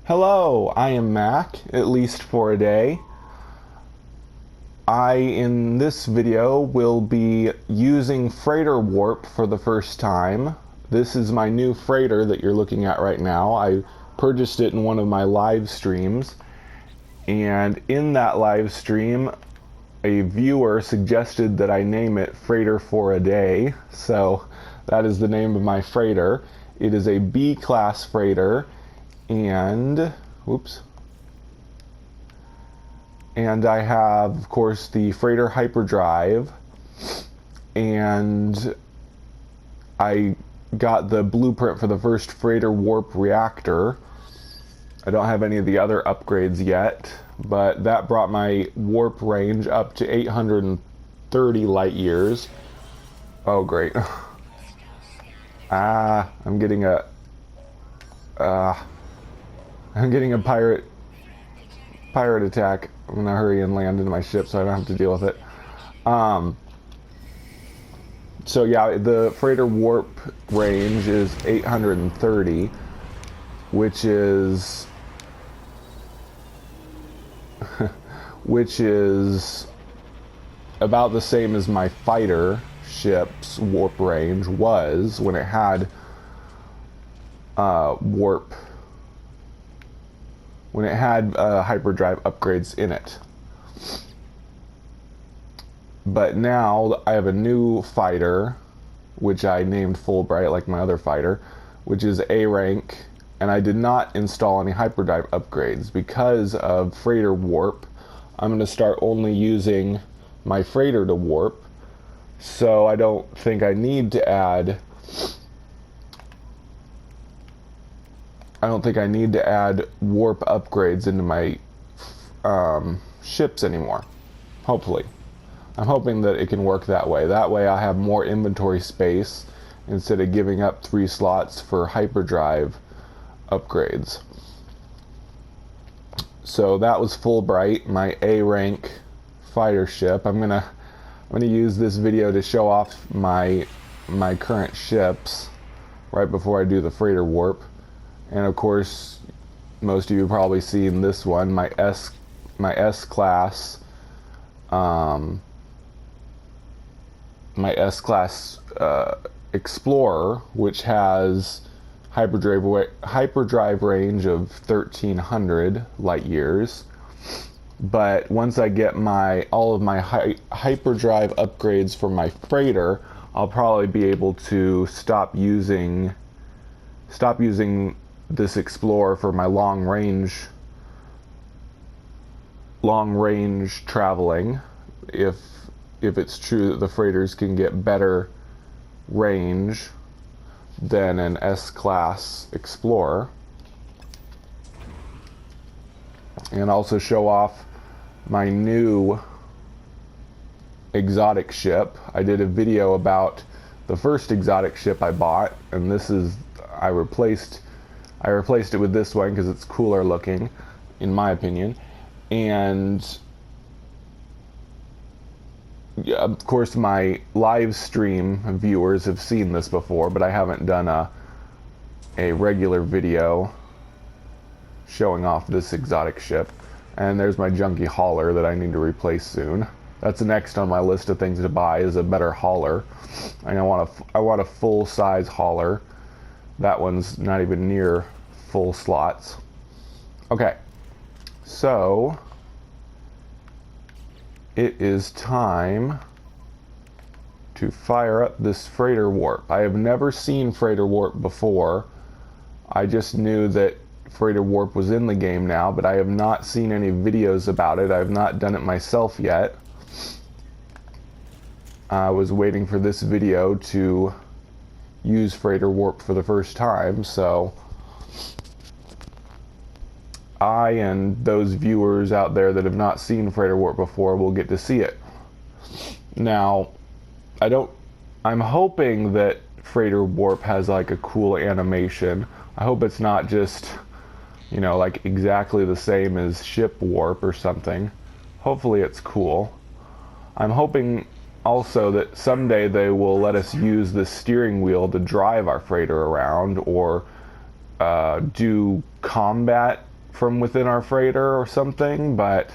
Hello, I am Mac, at least for a day. In this video, will be using freighter warp for the first time. This is my new freighter that you're looking at right now. I purchased it in one of my live streams, and in that live stream, a viewer suggested that I name it Freighter for a Day, so that is the name of my freighter. It is a B-class freighter, and I have, of course, the freighter hyperdrive, and I got the blueprint for the first freighter warp reactor. I don't have any of the other upgrades yet, but that brought my warp range up to 830 light years. Oh, great. I'm getting a pirate attack. I'm gonna hurry and land into my ship so I don't have to deal with it. So yeah, the freighter warp range is 830, which is about the same as my fighter ship's warp range was when it had hyperdrive upgrades in it. But now I have a new fighter, which I named Fulbright, like my other fighter, which is A rank, and I did not install any hyperdrive upgrades. Because of freighter warp, I'm going to start only using my freighter to warp, so I don't think I need to add warp upgrades into my ships anymore. Hopefully. I'm hoping that it can work that way. That way I have more inventory space instead of giving up 3 slots for hyperdrive upgrades. So that was Fulbright, my A rank fighter ship. I'm gonna use this video to show off my current ships right before I do the freighter warp. And of course, most of you have probably seen this one, my S class Explorer, which has hyperdrive range of 1300 light years. But once I get all of my hyperdrive upgrades for my freighter, I'll probably be able to stop using this Explorer for my long range traveling, if it's true that the freighters can get better range than an S-class Explorer. And also show off my new exotic ship. I did a video about the first exotic ship I bought, and I replaced it with this one because it's cooler looking, in my opinion. And yeah, of course, my live stream viewers have seen this before, but I haven't done a regular video showing off this exotic ship. And there's my junky hauler that I need to replace soon. That's next on my list of things to buy, is a better hauler. And I want a full-size hauler. That one's not even near full slots. Okay, so it is time to fire up this freighter warp. I have never seen freighter warp before. I just knew that freighter warp was in the game now, but I have not seen any videos about it. I have not done it myself yet. I was waiting for this video to use freighter warp for the first time, so I and those viewers out there that have not seen freighter warp before will get to see it. Now, I'm hoping that freighter warp has like a cool animation. I hope it's not just, like exactly the same as ship warp or something. Hopefully it's cool. I'm hoping also that someday they will let us use the steering wheel to drive our freighter around, or do combat from within our freighter or something, but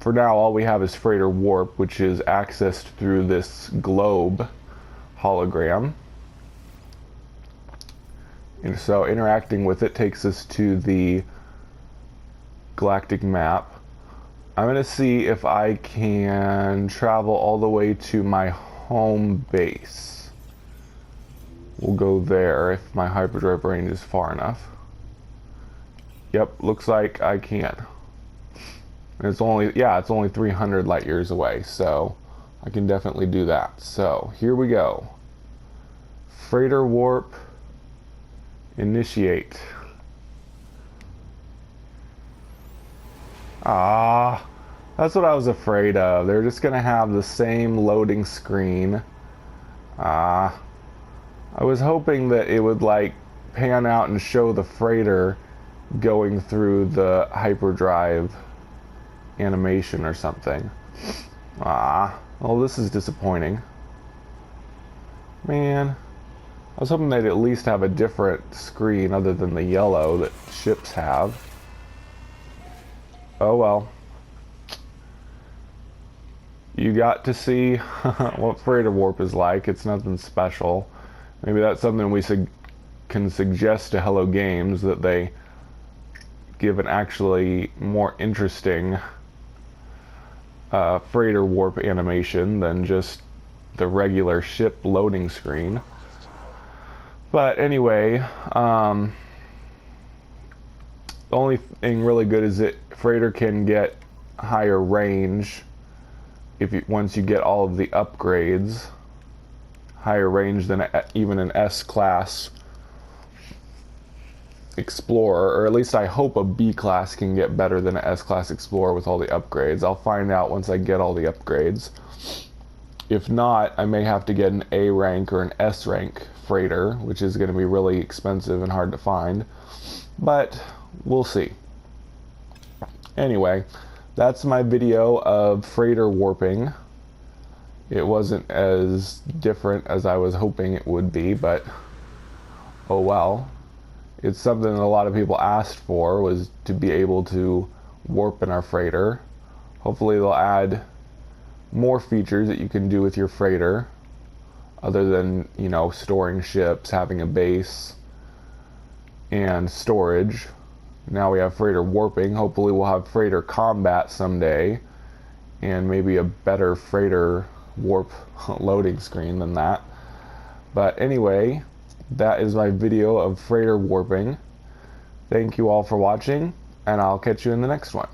for now all we have is freighter warp, which is accessed through this globe hologram. And so interacting with it takes us to the Galactic Map. I'm going to see if I can travel all the way to my home base. We'll go there if my hyperdrive range is far enough. Yep, looks like I can. And it's only 300 light years away, so I can definitely do that. So here we go. Freighter warp, initiate. Ah, that's what I was afraid of. They're just gonna have the same loading screen. I was hoping that it would like pan out and show the freighter going through the hyperdrive animation or something. Well, this is disappointing. Man, I was hoping they'd at least have a different screen other than the yellow that ships have. Oh well. You got to see what freighter warp is like. It's nothing special. Maybe that's something we can suggest to Hello Games, that they give an actually more interesting freighter warp animation than just the regular ship loading screen. But anyway, the only thing really good is that freighter can get higher range once you get all of the upgrades. Higher range than even an S-class Explorer, or at least I hope a B-class can get better than an S-class Explorer with all the upgrades. I'll find out once I get all the upgrades. If not, I may have to get an A rank or an S rank freighter, which is going to be really expensive and hard to find. But we'll see. Anyway, that's my video of freighter warping. It wasn't as different as I was hoping it would be, but oh well. It's something that a lot of people asked for, was to be able to warp in our freighter. Hopefully they'll add more features that you can do with your freighter, other than, you know, storing ships, having a base, and storage. Now we have freighter warping. Hopefully we'll have freighter combat someday, and maybe a better freighter warp loading screen than that. But anyway, that is my video of freighter warping. Thank you all for watching, and I'll catch you in the next one.